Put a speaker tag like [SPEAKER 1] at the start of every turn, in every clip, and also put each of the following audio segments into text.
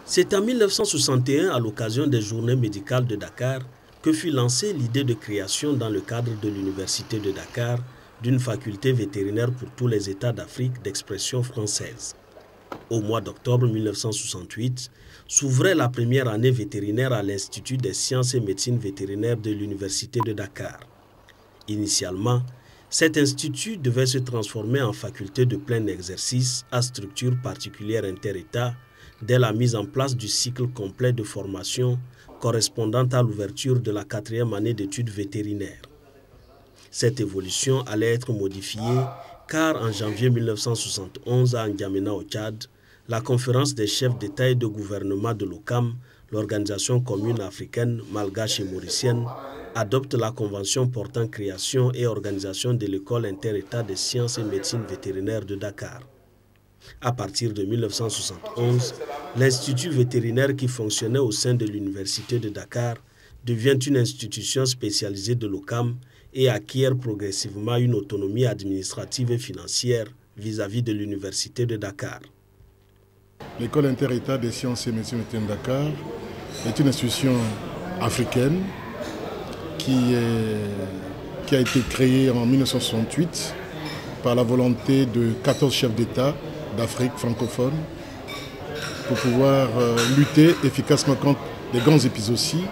[SPEAKER 1] C'est en 1961, à l'occasion des Journées médicales de Dakar, que fut lancée l'idée de création dans le cadre de l'Université de Dakar d'une faculté vétérinaire pour tous les États d'Afrique d'expression française. Au mois d'octobre 1968, s'ouvrait la première année vétérinaire à l'Institut des sciences et médecine vétérinaire de l'Université de Dakar. Initialement, cet institut devait se transformer en faculté de plein exercice à structure particulière inter-État dès la mise en place du cycle complet de formation correspondant à l'ouverture de la 4e année d'études vétérinaires. Cette évolution allait être modifiée car en janvier 1971 à N'Djamena au Tchad, la conférence des chefs d'État et de gouvernement de l'OCAM, l'Organisation commune africaine, malgache et mauricienne, adopte la convention portant création et organisation de l'école inter-État des sciences et médecine vétérinaire de Dakar. À partir de 1971, l'Institut vétérinaire qui fonctionnait au sein de l'Université de Dakar devient une institution spécialisée de l'OCAM et acquiert progressivement une autonomie administrative et financière vis-à-vis de l'Université de Dakar.
[SPEAKER 2] L'école inter-État des sciences et médecine vétérinaire de Dakar est une institution africaine qui a été créée en 1968 par la volonté de 14 chefs d'État d'Afrique francophone pour pouvoir lutter efficacement contre les grands épizooties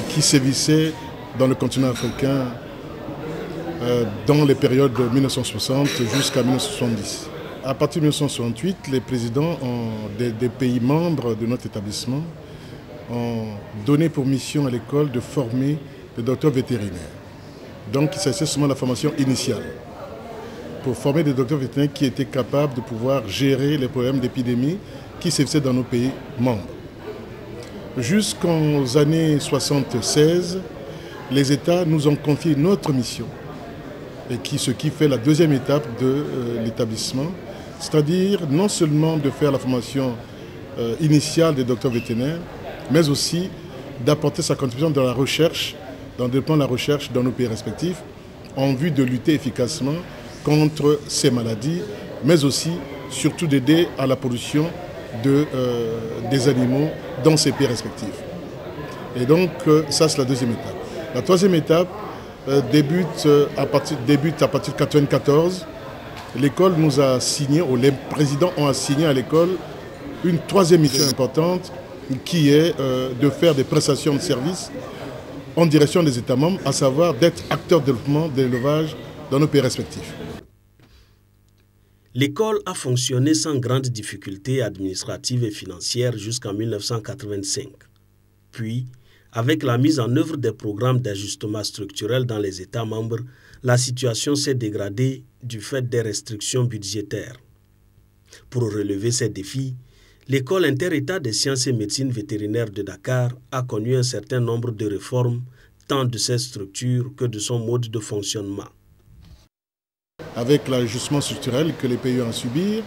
[SPEAKER 2] qui sévissaient dans le continent africain dans les périodes de 1960 jusqu'à 1970. À partir de 1968, les présidents des pays membres de notre établissement ont donné pour mission à l'école de former des docteurs vétérinaires. Donc il s'agissait seulement de la formation initiale, pour former des docteurs vétérinaires qui étaient capables de pouvoir gérer les problèmes d'épidémie qui sévissaient dans nos pays membres. Jusqu'aux années 1976, les États nous ont confié notre mission, et ce qui fait la deuxième étape de l'établissement, c'est-à-dire non seulement de faire la formation initiale des docteurs vétérinaires, mais aussi d'apporter sa contribution dans la recherche, dans le développement de la recherche dans nos pays respectifs, en vue de lutter efficacement contre ces maladies, mais aussi, surtout d'aider à la production des animaux dans ces pays respectifs. Et donc, ça c'est la deuxième étape. La troisième étape débute à partir de 1994. L'école nous a signé, ou les présidents ont assigné à l'école une troisième mission importante qui est de faire des prestations de services en direction des États membres, à savoir d'être acteurs de développement de l'élevage dans nos pays respectifs.
[SPEAKER 1] L'école a fonctionné sans grandes difficultés administratives et financières jusqu'en 1985. Puis, avec la mise en œuvre des programmes d'ajustement structurel dans les États membres, la situation s'est dégradée du fait des restrictions budgétaires. Pour relever ces défis, l'école inter-État des sciences et médecine vétérinaire de Dakar a connu un certain nombre de réformes, tant de ses structures que de son mode de fonctionnement.
[SPEAKER 2] Avec l'ajustement structurel que les pays ont à subir,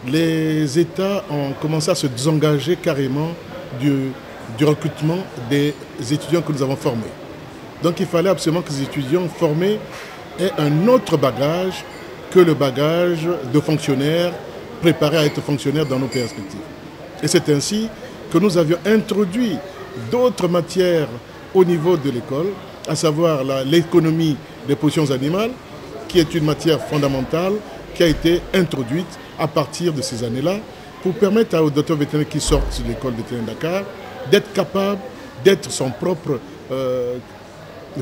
[SPEAKER 2] les États ont commencé à se désengager carrément du recrutement des étudiants que nous avons formés. Donc il fallait absolument que ces étudiants formés aient un autre bagage que le bagage de fonctionnaires préparés à être fonctionnaires dans nos pays respectifs. Et c'est ainsi que nous avions introduit d'autres matières au niveau de l'école, à savoir l'économie des positions animales, qui est une matière fondamentale qui a été introduite à partir de ces années-là pour permettre aux docteurs vétérinaires qui sortent de l'école vétérinaire de Dakar d'être capables d'être son propre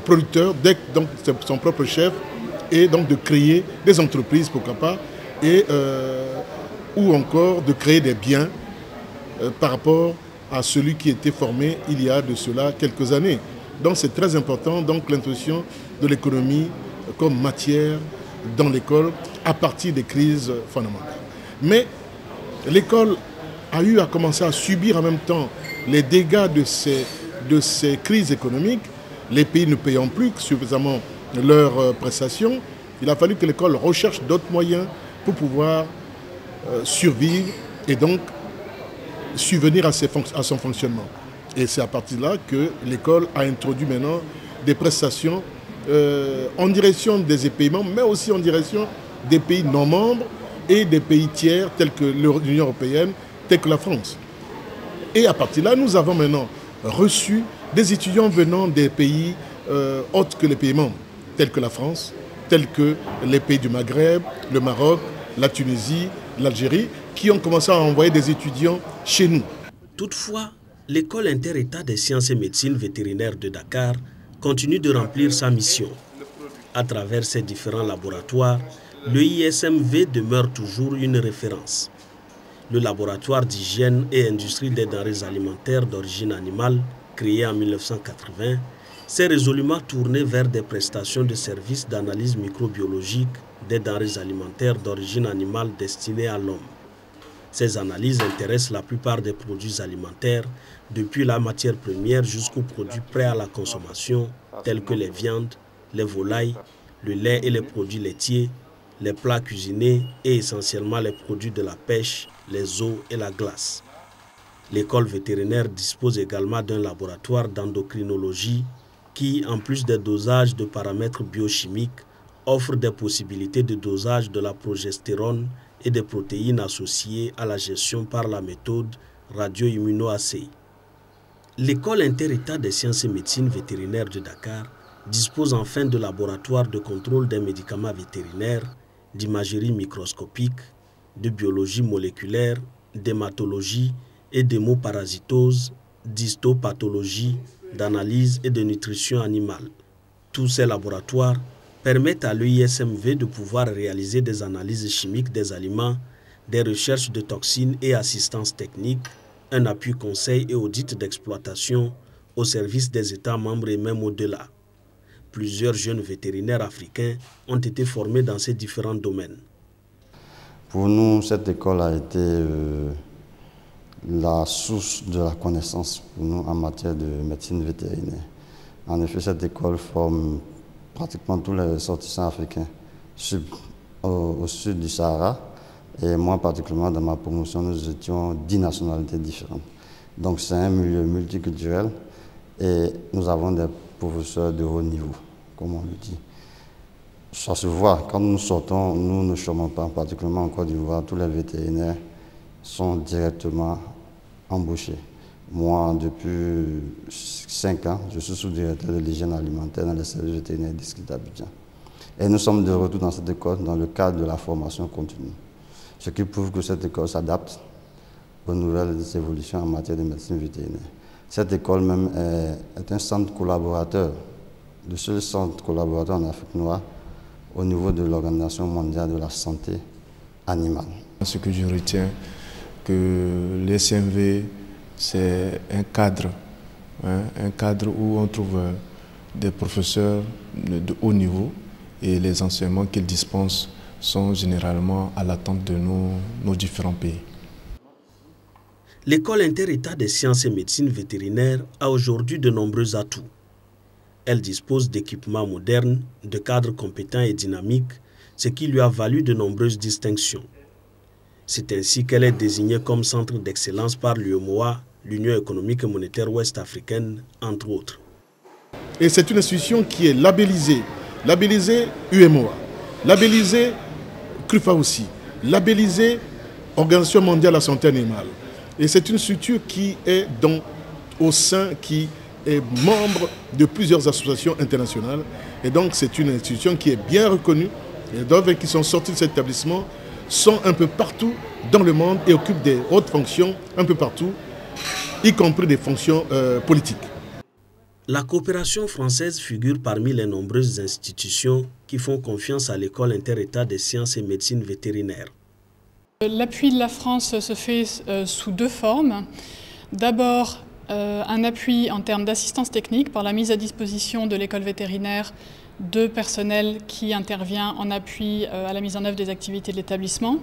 [SPEAKER 2] producteur, d'être donc son propre chef et donc de créer des entreprises, pourquoi pas, ou encore de créer des biens par rapport à celui qui était formé il y a de cela quelques années. Donc c'est très important, donc l'introduction de l'économie comme matière dans l'école à partir des crises fondamentales. Mais l'école a eu à commencer à subir en même temps les dégâts de ces crises économiques, les pays ne payant plus suffisamment leurs prestations. Il a fallu que l'école recherche d'autres moyens pour pouvoir survivre et donc subvenir à son fonctionnement. Et c'est à partir de là que l'école a introduit maintenant des prestations en direction des épaiements, mais aussi en direction des pays non membres et des pays tiers tels que l'Union européenne, tels que la France. Et à partir de là, nous avons maintenant reçu des étudiants venant des pays autres que les pays membres, tels que la France, tels que les pays du Maghreb, le Maroc, la Tunisie, l'Algérie, qui ont commencé à envoyer des étudiants chez nous.
[SPEAKER 1] Toutefois, l'école inter-État des sciences et médecine vétérinaire de Dakar continue de remplir sa mission. À travers ses différents laboratoires, le ISMV demeure toujours une référence. Le laboratoire d'hygiène et industrie des denrées alimentaires d'origine animale, créé en 1980, s'est résolument tourné vers des prestations de services d'analyse microbiologique des denrées alimentaires d'origine animale destinées à l'homme. Ces analyses intéressent la plupart des produits alimentaires, depuis la matière première jusqu'aux produits prêts à la consommation, tels que les viandes, les volailles, le lait et les produits laitiers, les plats cuisinés et essentiellement les produits de la pêche, les eaux et la glace. L'école vétérinaire dispose également d'un laboratoire d'endocrinologie qui, en plus des dosages de paramètres biochimiques, offre des possibilités de dosage de la progestérone et des protéines associées à la gestion par la méthode radio-immunoassay. L'école inter-État des sciences et médecine vétérinaire de Dakar dispose enfin de laboratoires de contrôle des médicaments vétérinaires, d'imagerie microscopique, de biologie moléculaire, d'hématologie et d'hémoparasitose, d'histopathologie, d'analyse et de nutrition animale. Tous ces laboratoires permettent à l'ISMV de pouvoir réaliser des analyses chimiques des aliments, des recherches de toxines et assistance technique, un appui conseil et audit d'exploitation au service des États membres et même au-delà. Plusieurs jeunes vétérinaires africains ont été formés dans ces différents domaines.
[SPEAKER 3] Pour nous, cette école a été la source de la connaissance pour nous en matière de médecine vétérinaire. En effet, cette école forme pratiquement tous les ressortissants africains au sud du Sahara. Et moi, particulièrement dans ma promotion, nous étions 10 nationalités différentes. Donc c'est un milieu multiculturel et nous avons des professeurs de haut niveau, comme on le dit. Ça se voit, quand nous sortons, nous ne chômons pas, particulièrement en Côte d'Ivoire, tous les vétérinaires sont directement embauchés. Moi, depuis 5 ans, je suis sous-directeur de l'hygiène alimentaire dans les services vétérinaires district d'Abidjan. Et nous sommes de retour dans cette école dans le cadre de la formation continue. Ce qui prouve que cette école s'adapte aux nouvelles évolutions en matière de médecine vétérinaire. Cette école même est un centre collaborateur, le seul centre collaborateur en Afrique noire au niveau de l'Organisation mondiale de la santé animale.
[SPEAKER 4] Ce que je retiens, que l'ISMV, c'est un cadre où on trouve des professeurs de haut niveau et les enseignements qu'ils dispensent sont généralement à l'attente de nos différents pays.
[SPEAKER 1] L'école inter-État des sciences et médecine vétérinaire a aujourd'hui de nombreux atouts. Elle dispose d'équipements modernes, de cadres compétents et dynamiques, ce qui lui a valu de nombreuses distinctions. C'est ainsi qu'elle est désignée comme centre d'excellence par l'UEMOA, l'Union économique et monétaire ouest-africaine, entre autres.
[SPEAKER 2] Et c'est une institution qui est labellisée UEMOA, labellisée CRUFA aussi, labellisée Organisation mondiale de la santé animale. Et c'est une structure qui est au sein, qui est membre de plusieurs associations internationales. Et donc c'est une institution qui est bien reconnue. Et d'autres qui sont sortis de cet établissement sont un peu partout dans le monde et occupent des hautes fonctions un peu partout, y compris des fonctions politiques.
[SPEAKER 1] La coopération française figure parmi les nombreuses institutions qui font confiance à l'école inter-État des sciences et médecine vétérinaire.
[SPEAKER 5] L'appui de la France se fait sous deux formes. D'abord, un appui en termes d'assistance technique par la mise à disposition de l'école vétérinaire de personnel qui intervient en appui à la mise en œuvre des activités de l'établissement.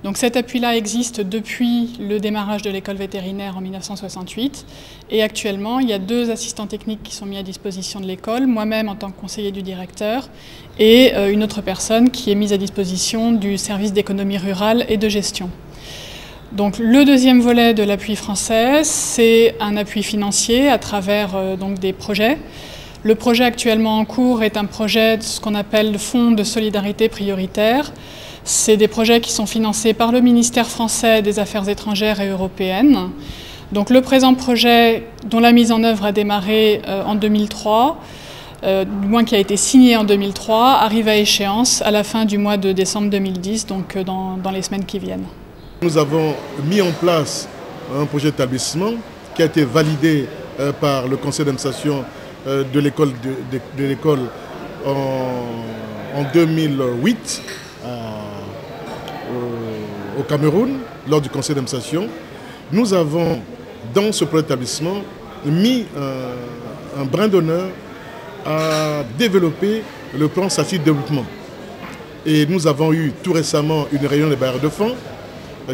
[SPEAKER 5] Donc cet appui-là existe depuis le démarrage de l'école vétérinaire en 1968 et actuellement il y a 2 assistants techniques qui sont mis à disposition de l'école, moi-même en tant que conseiller du directeur et une autre personne qui est mise à disposition du service d'économie rurale et de gestion. Donc le deuxième volet de l'appui français, c'est un appui financier à travers donc des projets. Le projet actuellement en cours est un projet de ce qu'on appelle le Fonds de solidarité prioritaire. C'est des projets qui sont financés par le ministère français des Affaires étrangères et européennes. Donc le présent projet, dont la mise en œuvre a démarré en 2003, du moins qui a été signé en 2003, arrive à échéance à la fin du mois de décembre 2010, donc dans les semaines qui viennent.
[SPEAKER 2] Nous avons mis en place un projet d'établissement qui a été validé par le conseil d'administration de l'école en 2008 au Cameroun, lors du conseil d'administration. Nous avons, dans ce projet d'établissement, mis un brin d'honneur à développer le plan stratégique de développement. Et nous avons eu tout récemment une réunion des bailleurs de fonds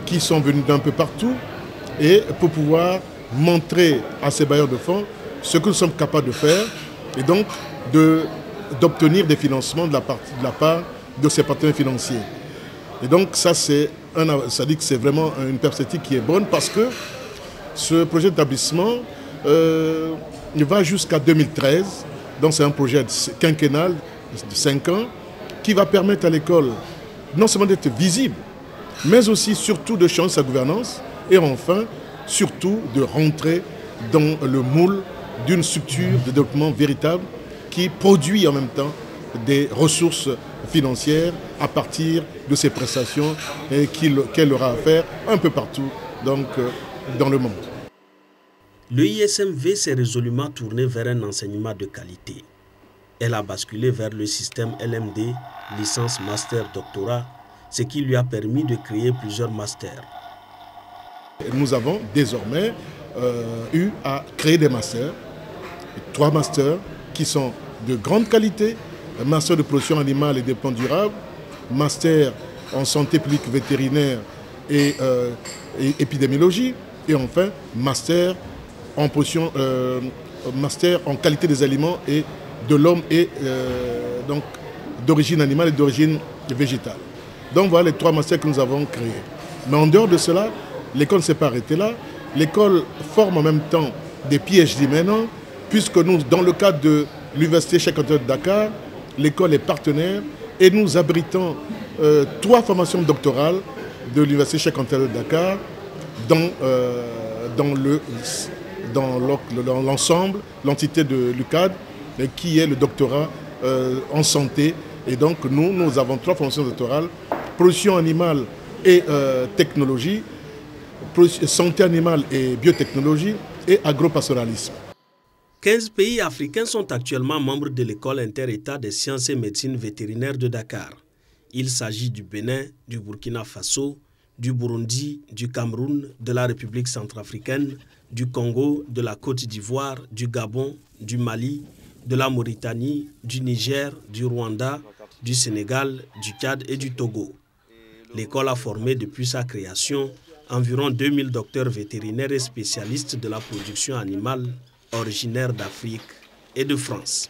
[SPEAKER 2] qui sont venus d'un peu partout et pour pouvoir montrer à ces bailleurs de fonds ce que nous sommes capables de faire et donc d'obtenir des financements de la part de ces partenaires financiers. Et donc ça dit que c'est vraiment une perspective qui est bonne parce que ce projet d'établissement va jusqu'à 2013. Donc c'est un projet quinquennal de 5 ans qui va permettre à l'école non seulement d'être visible, mais aussi surtout de changer sa gouvernance et enfin surtout de rentrer dans le moule d'une structure de développement véritable qui produit en même temps des ressources financières à partir de ses prestations qu'elle aura à faire un peu partout donc, dans le monde.
[SPEAKER 1] Le ISMV s'est résolument tourné vers un enseignement de qualité. Elle a basculé vers le système LMD, licence, master, doctorat, ce qui lui a permis de créer plusieurs masters.
[SPEAKER 2] Nous avons désormais eu à créer des masters, 3 masters qui sont de grande qualité, master de production animale et développement durable, master en santé publique vétérinaire et épidémiologie, et enfin master en qualité des aliments et de l'homme et donc d'origine animale et d'origine végétale. Donc voilà les 3 masters que nous avons créés. Mais en dehors de cela, l'école ne s'est pas arrêtée là. L'école forme en même temps des PhD maintenant, puisque nous, dans le cadre de l'Université Cheikh Anta de Dakar, l'école est partenaire et nous abritons 3 formations doctorales de l'Université Cheikh Anta de Dakar dans l'ensemble, l'entité de l'UCAD, qui est le doctorat en santé. Et donc nous avons 3 formations doctorales, production animale et technologie, santé animale et biotechnologie et agropastoralisme.
[SPEAKER 1] 15 pays africains sont actuellement membres de l'école inter-État des sciences et médecine vétérinaire de Dakar. Il s'agit du Bénin, du Burkina Faso, du Burundi, du Cameroun, de la République centrafricaine, du Congo, de la Côte d'Ivoire, du Gabon, du Mali, de la Mauritanie, du Niger, du Rwanda, du Sénégal, du Tchad et du Togo. L'école a formé depuis sa création environ 2000 docteurs vétérinaires et spécialistes de la production animale originaires d'Afrique et de France.